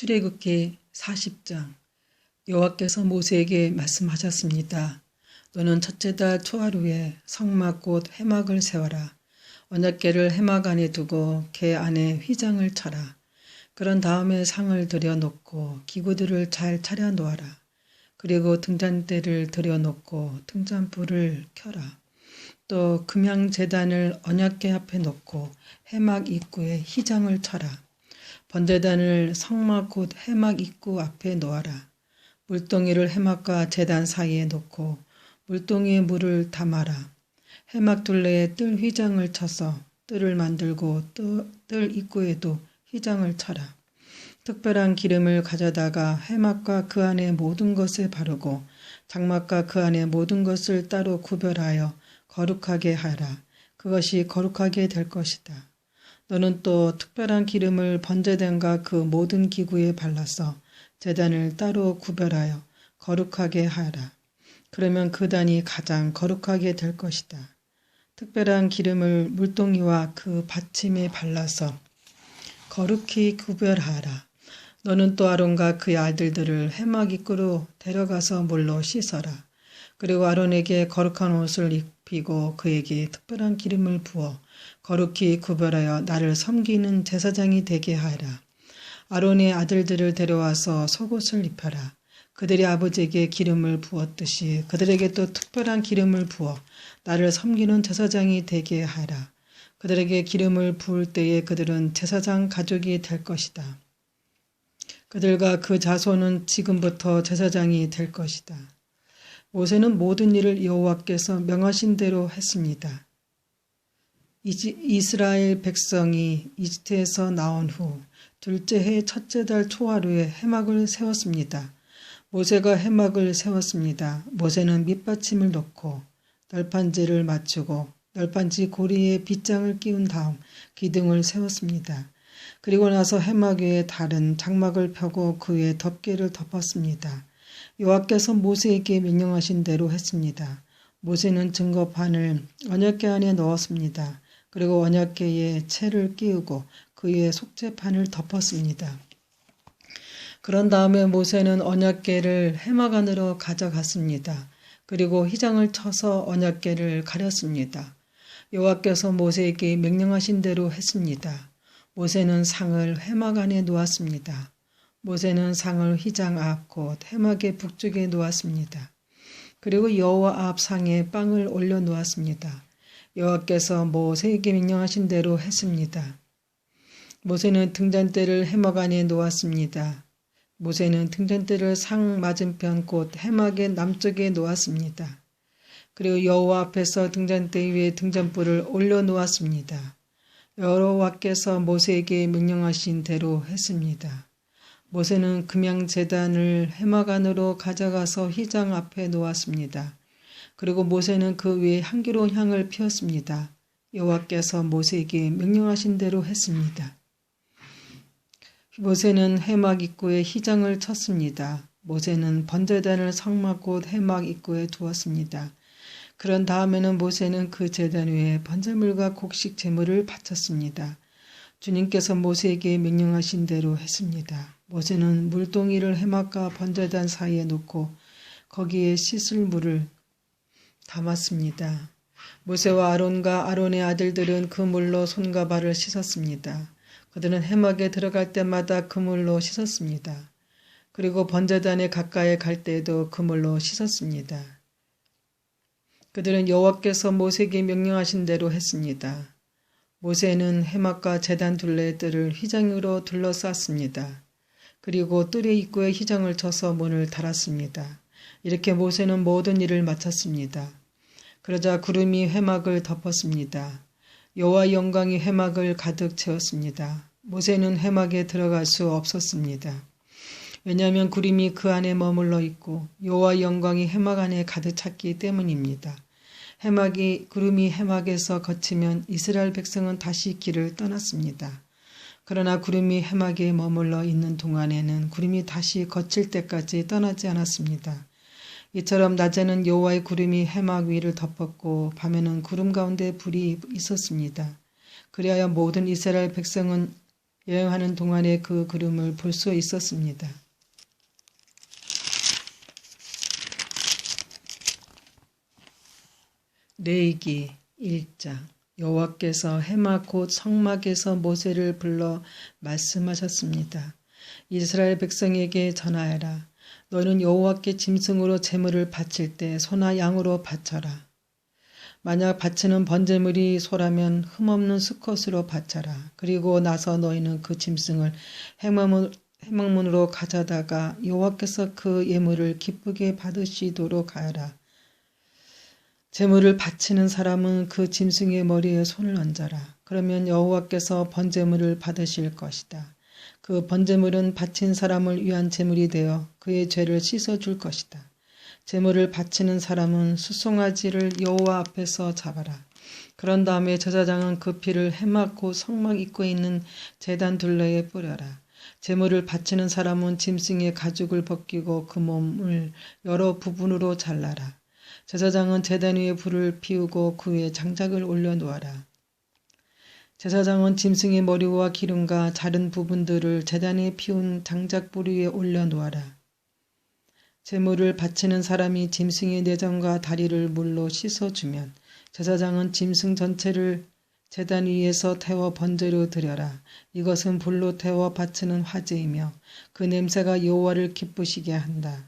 출애굽기 40장. 여호와께서 모세에게 말씀하셨습니다. 너는 첫째 달 초하루에 성막곧 회막을 세워라. 언약궤를 회막 안에 두고 궤 안에 휘장을 쳐라. 그런 다음에 상을 들여놓고 기구들을 잘 차려 놓아라. 그리고 등잔대를 들여놓고 등잔불을 켜라. 또 금양제단을 언약궤 앞에 놓고 회막 입구에 휘장을 쳐라. 번제단을 성막 곧 회막 입구 앞에 놓아라. 물동이를 회막과 제단 사이에 놓고 물동이에 물을 담아라. 회막 둘레에 뜰 휘장을 쳐서 뜰을 만들고 뜰 입구에도 휘장을 쳐라. 특별한 기름을 가져다가 회막과 그 안에 모든 것에 바르고 장막과 그 안에 모든 것을 따로 구별하여 거룩하게 하라. 그것이 거룩하게 될 것이다. 너는 또 특별한 기름을 번제단과 그 모든 기구에 발라서 제단을 따로 구별하여 거룩하게 하라. 그러면 그 단이 가장 거룩하게 될 것이다. 특별한 기름을 물동이와 그 받침에 발라서 거룩히 구별하라. 너는 또 아론과 그의 아들들을 회막 입구로 데려가서 물로 씻어라. 그리고 아론에게 거룩한 옷을 입히고 그에게 특별한 기름을 부어 거룩히 구별하여 나를 섬기는 제사장이 되게 하라. 아론의 아들들을 데려와서 속옷을 입혀라. 그들의 아버지에게 기름을 부었듯이 그들에게 또 특별한 기름을 부어 나를 섬기는 제사장이 되게 하라. 그들에게 기름을 부을 때에 그들은 제사장 가족이 될 것이다. 그들과 그 자손은 지금부터 제사장이 될 것이다. 모세는 모든 일을 여호와께서 명하신 대로 했습니다. 이스라엘 백성이 이집트에서 나온 후 둘째 해 첫째 달 초하루에 회막을 세웠습니다. 모세가 회막을 세웠습니다. 모세는 밑받침을 놓고 널판지를 맞추고 널판지 고리에 빗장을 끼운 다음 기둥을 세웠습니다. 그리고 나서 회막 위에 다른 장막을 펴고 그 위에 덮개를 덮었습니다. 여호와께서 모세에게 명령하신 대로 했습니다. 모세는 증거판을 언약궤 안에 넣었습니다. 그리고 언약궤에 채를 끼우고 그 위에 속죄판을 덮었습니다. 그런 다음에 모세는 언약궤를 회막 안으로 가져갔습니다. 그리고 휘장을 쳐서 언약궤를 가렸습니다. 여호와께서 모세에게 명령하신 대로 했습니다. 모세는 상을 회막 안에 놓았습니다. 모세는 상을 휘장 앞 곧 회막의 북쪽에 놓았습니다. 그리고 여호와 앞 상에 빵을 올려 놓았습니다. 여호와께서 모세에게 명령하신 대로 했습니다. 모세는 등잔대를 회막 안에 놓았습니다. 모세는 등잔대를 상 맞은편 곧 회막의 남쪽에 놓았습니다. 그리고 여호와 앞에서 등잔대 위에 등잔불을 올려 놓았습니다. 여호와께서 모세에게 명령하신 대로 했습니다. 모세는 금양제단을 회막 안으로 가져가서 휘장 앞에 놓았습니다. 그리고 모세는 그 위에 향기로운 향을 피웠습니다. 여호와께서 모세에게 명령하신 대로 했습니다. 모세는 회막 입구에 휘장을 쳤습니다. 모세는 번제단을 성막 곧 회막 입구에 두었습니다. 그런 다음에는 모세는 그 제단 위에 번제물과 곡식 제물을 바쳤습니다. 주님께서 모세에게 명령하신 대로 했습니다. 모세는 물동이를 회막과 번제단 사이에 놓고 거기에 씻을 물을 담았습니다. 모세와 아론과 아론의 아들들은 그 물로 손과 발을 씻었습니다. 그들은 회막에 들어갈 때마다 그 물로 씻었습니다. 그리고 번제단에 가까이 갈 때에도 그 물로 씻었습니다. 그들은 여호와께서 모세에게 명령하신 대로 했습니다. 모세는 회막과 제단 둘레의 뜰을 휘장으로 둘러쌌습니다. 그리고 뜰의 입구에 휘장을 쳐서 문을 달았습니다. 이렇게 모세는 모든 일을 마쳤습니다. 그러자 구름이 회막을 덮었습니다. 여호와의 영광이 회막을 가득 채웠습니다. 모세는 회막에 들어갈 수 없었습니다. 왜냐하면 구름이 그 안에 머물러 있고 여호와의 영광이 회막 안에 가득 찼기 때문입니다. 구름이 회막에서 거치면 이스라엘 백성은 다시 길을 떠났습니다. 그러나 구름이 회막에 머물러 있는 동안에는 구름이 다시 거칠 때까지 떠나지 않았습니다. 이처럼 낮에는 여호와의 구름이 회막 위를 덮었고 밤에는 구름 가운데 불이 있었습니다. 그리하여 모든 이스라엘 백성은 여행하는 동안에 그 구름을 볼 수 있었습니다. 레위기 1장. 여호와께서 해막 곧 성막에서 모세를 불러 말씀하셨습니다. 이스라엘 백성에게 전하여라. 너는 여호와께 짐승으로 제물을 바칠 때 소나 양으로 바쳐라. 만약 바치는 번제물이 소라면 흠없는 수컷으로 바쳐라. 그리고 나서 너희는 그 짐승을 회막문으로 가져다가 여호와께서 그 예물을 기쁘게 받으시도록 하여라. 제물을 바치는 사람은 그 짐승의 머리에 손을 얹어라. 그러면 여호와께서 번제물을 받으실 것이다. 그 번제물은 바친 사람을 위한 제물이 되어 그의 죄를 씻어줄 것이다. 제물을 바치는 사람은 수송아지를 여호와 앞에서 잡아라. 그런 다음에 제사장은 그 피를 해막 곧 성막 입구에 있는 제단 둘레에 뿌려라. 제물을 바치는 사람은 짐승의 가죽을 벗기고 그 몸을 여러 부분으로 잘라라. 제사장은 제단 위에 불을 피우고 그 위에 장작을 올려놓아라. 제사장은 짐승의 머리와 기름과 자른 부분들을 제단에 피운 장작불 위에 올려놓아라. 제물을 바치는 사람이 짐승의 내장과 다리를 물로 씻어주면 제사장은 짐승 전체를 제단 위에서 태워 번제로 드려라. 이것은 불로 태워 바치는 화제이며 그 냄새가 여호와를 기쁘시게 한다.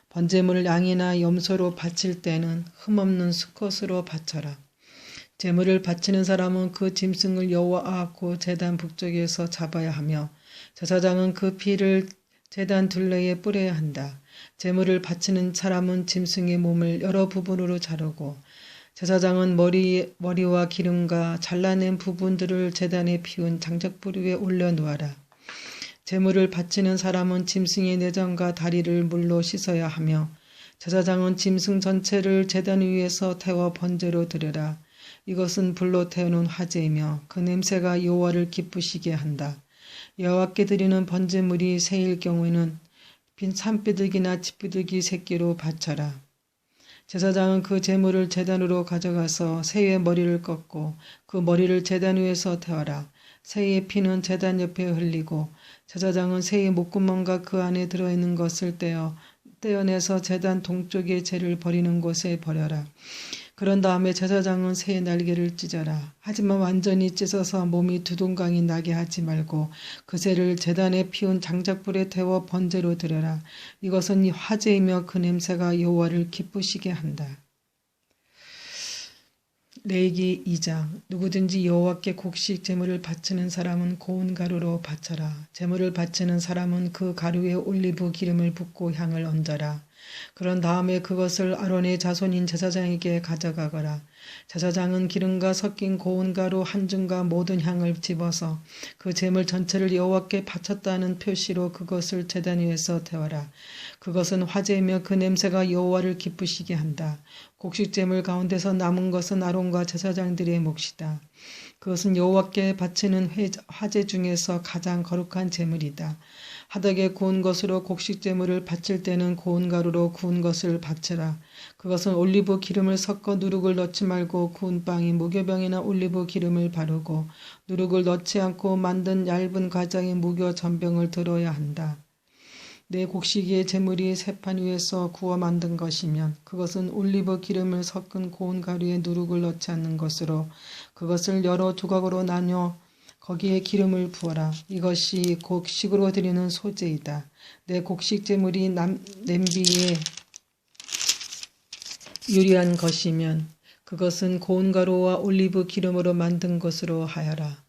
번제물을 양이나 염소로 바칠 때는 흠없는 수컷으로 바쳐라. 제물을 바치는 사람은 그 짐승을 여호와 앞 곧 제단 북쪽에서 잡아야 하며 제사장은 그 피를 제단 둘레에 뿌려야 한다. 제물을 바치는 사람은 짐승의 몸을 여러 부분으로 자르고 제사장은 머리와 기름과 잘라낸 부분들을 제단에 피운 장작불 위에 올려놓아라. 제물을 바치는 사람은 짐승의 내장과 다리를 물로 씻어야 하며 제사장은 짐승 전체를 제단 위에서 태워 번제로 드려라. 이것은 불로 태우는 화제이며 그 냄새가 여호와를 기쁘시게 한다. 여호와께 드리는 번제물이 새일 경우에는 빈 산비둘기나 집비둘기 새끼로 바쳐라. 제사장은 그 제물을 제단으로 가져가서 새의 머리를 꺾고 그 머리를 제단 위에서 태워라. 새의 피는 제단 옆에 흘리고 제사장은 새의 목구멍과 그 안에 들어있는 것을 떼어내서 제단 동쪽의 재를 버리는 곳에 버려라. 그런 다음에 제사장은 새의 날개를 찢어라. 하지만 완전히 찢어서 몸이 두둥강이 나게 하지 말고 그 새를 제단에 피운 장작불에 태워 번제로 드려라. 이것은 화제이며 그 냄새가 여호와를 기쁘시게 한다. 레위기 2장. 누구든지 여호와께 곡식 제물을 바치는 사람은 고운 가루로 바쳐라. 제물을 바치는 사람은 그 가루에 올리브 기름을 붓고 향을 얹어라. 그런 다음에 그것을 아론의 자손인 제사장에게 가져가거라. 제사장은 기름과 섞인 고운 가루 한 줌과 모든 향을 집어서 그 제물 전체를 여호와께 바쳤다는 표시로 그것을 제단 위에서 태워라. 그것은 화제이며 그 냄새가 여호와를 기쁘시게 한다. 곡식 제물 가운데서 남은 것은 아론과 제사장들의 몫이다. 그것은 여호와께 바치는 화제 중에서 가장 거룩한 제물이다. 하덕에 구운 것으로 곡식 제물을 바칠 때는 고운 가루로 구운 것을 바치라. 그것은 올리브 기름을 섞어 누룩을 넣지 말고 구운 빵이 무교병이나 올리브 기름을 바르고 누룩을 넣지 않고 만든 얇은 과장의 무교 전병을 들어야 한다. 내 곡식의 제물이 새판 위에서 구워 만든 것이면 그것은 올리브 기름을 섞은 고운 가루에 누룩을 넣지 않는 것으로 그것을 여러 조각으로 나뉘어 거기에 기름을 부어라. 이것이 곡식으로 드리는 소제이다. 내 곡식 제물이 냄비에 유리한 것이면 그것은 고운 가루와 올리브 기름으로 만든 것으로 하여라.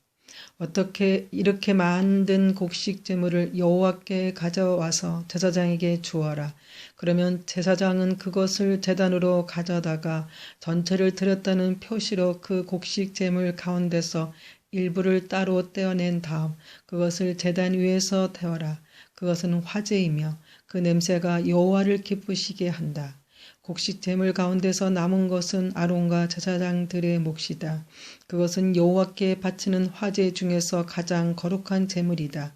어떻게 이렇게 만든 곡식 제물을 여호와께 가져와서 제사장에게 주어라. 그러면 제사장은 그것을 제단으로 가져다가 전체를 드렸다는 표시로 그 곡식 제물 가운데서 일부를 따로 떼어낸 다음 그것을 제단 위에서 태워라. 그것은 화제이며 그 냄새가 여호와를 기쁘시게 한다. 곡식 제물 가운데서 남은 것은 아론과 제사장들의 몫이다. 그것은 여호와께 바치는 화제 중에서 가장 거룩한 제물이다.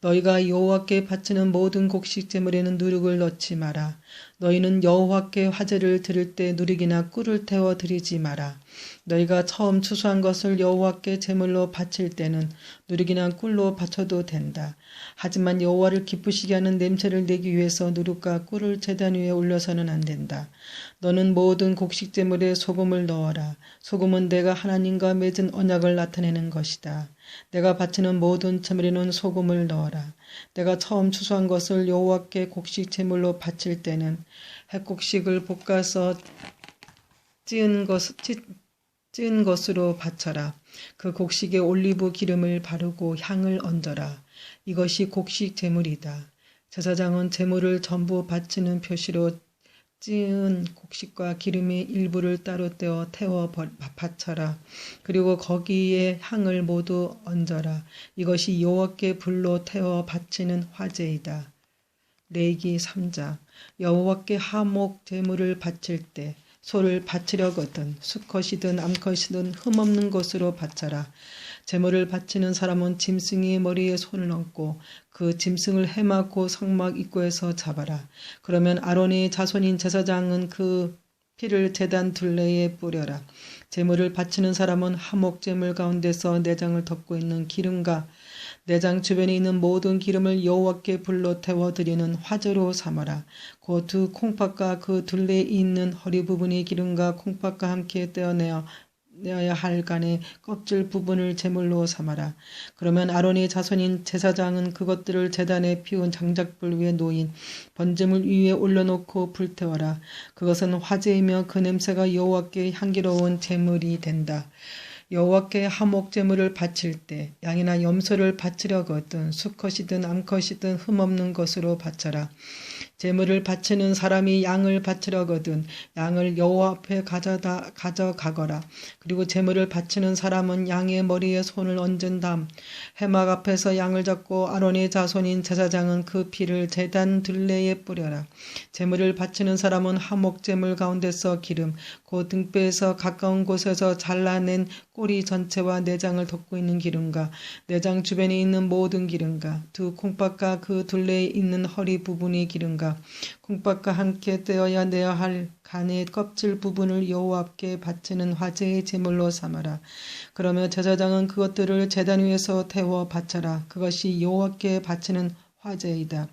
너희가 여호와께 바치는 모든 곡식 제물에는 누룩을 넣지 마라. 너희는 여호와께 화제를 드릴 때 누룩이나 꿀을 태워 드리지 마라. 너희가 처음 추수한 것을 여호와께 제물로 바칠 때는 누룩이나 꿀로 바쳐도 된다. 하지만 여호와를 기쁘시게 하는 냄새를 내기 위해서 누룩과 꿀을 제단 위에 올려서는 안 된다. 너는 모든 곡식 제물에 소금을 넣어라. 소금은 내가 하나님과 맺은 언약을 나타내는 것이다. 내가 바치는 모든 제물에는 소금을 넣어라. 내가 처음 추수한 것을 여호와께 곡식 제물로 바칠 때는 핵곡식을 볶아서 찌은 것으로 바쳐라. 그 곡식에 올리브 기름을 바르고 향을 얹어라. 이것이 곡식 제물이다. 제사장은 제물을 전부 바치는 표시로 찌은 곡식과 기름의 일부를 따로 떼어 태워 바쳐라. 그리고 거기에 향을 모두 얹어라. 이것이 여호와께 불로 태워 바치는 화제이다. 레위기 3장. 여호와께 화목 제물을 바칠 때 소를 바치려거든 수컷이든 암컷이든 흠없는 것으로 바쳐라. 제물을 바치는 사람은 짐승의 머리에 손을 얹고 그 짐승을 해맞고 성막 입구에서 잡아라. 그러면 아론의 자손인 제사장은 그 피를 제단 둘레에 뿌려라. 제물을 바치는 사람은 화목제물 가운데서 내장을 덮고 있는 기름과 내장 주변에 있는 모든 기름을 여호와께 불로 태워 드리는 화제로 삼아라. 그 두 콩팥과 그 둘레에 있는 허리 부분의 기름과 콩팥과 함께 떼어내야 할 간의 껍질 부분을 제물로 삼아라. 그러면 아론의 자손인 제사장은 그것들을 제단에 피운 장작불 위에 놓인 번제물 위에 올려놓고 불태워라. 그것은 화제이며 그 냄새가 여호와께 향기로운 제물이 된다. 여호와께 화목 제물을 바칠 때 양이나 염소를 바치려거든 수컷이든 암컷이든 흠없는 것으로 바쳐라. 제물을 바치는 사람이 양을 바치려거든 양을 여호와 앞에 가져가거라. 그리고 제물을 바치는 사람은 양의 머리에 손을 얹은 다음 회막 앞에서 양을 잡고 아론의 자손인 제사장은 그 피를 제단 둘레에 뿌려라. 제물을 바치는 사람은 화목 제물 가운데서 기름 그 등뼈에서 가까운 곳에서 잘라낸 꼬리 전체와 내장을 덮고 있는 기름과 내장 주변에 있는 모든 기름과 두 콩팥과 그 둘레에 있는 허리 부분의 기름과 콩팥과 함께 떼어야 내야 할 간의 껍질 부분을 여호와 앞에 바치는 화제의 제물로 삼아라. 그러며 제사장은 그것들을 제단 위에서 태워 바쳐라. 그것이 여호와께 바치는 화제이다.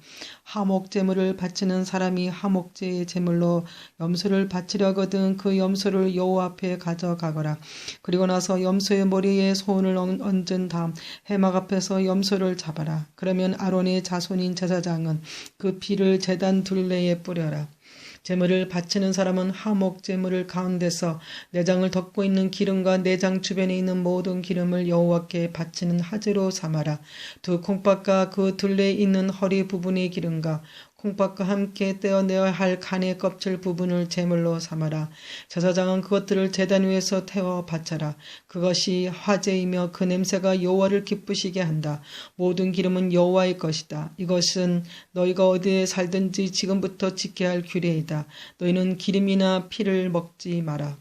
화목 제물을 바치는 사람이 화목제의 제물로 염소를 바치려거든 그 염소를 여호와 앞에 가져가거라. 그리고 나서 염소의 머리에 손을 얹은 다음 회막 앞에서 염소를 잡아라. 그러면 아론의 자손인 제사장은 그 피를 제단 둘레에 뿌려라. 제물을 바치는 사람은 화목 제물을 가운데서 내장을 덮고 있는 기름과 내장 주변에 있는 모든 기름을 여호와께 바치는 화제로 삼아라. 두 콩팥과 그 둘레에 있는 허리 부분의 기름과 콩팥과 함께 떼어내야 할 간의 껍질 부분을 제물로 삼아라. 제사장은 그것들을 제단 위에서 태워 바쳐라. 그것이 화제이며 그 냄새가 여호와를 기쁘시게 한다. 모든 기름은 여호와의 것이다. 이것은 너희가 어디에 살든지 지금부터 지켜야 할 규례이다. 너희는 기름이나 피를 먹지 마라.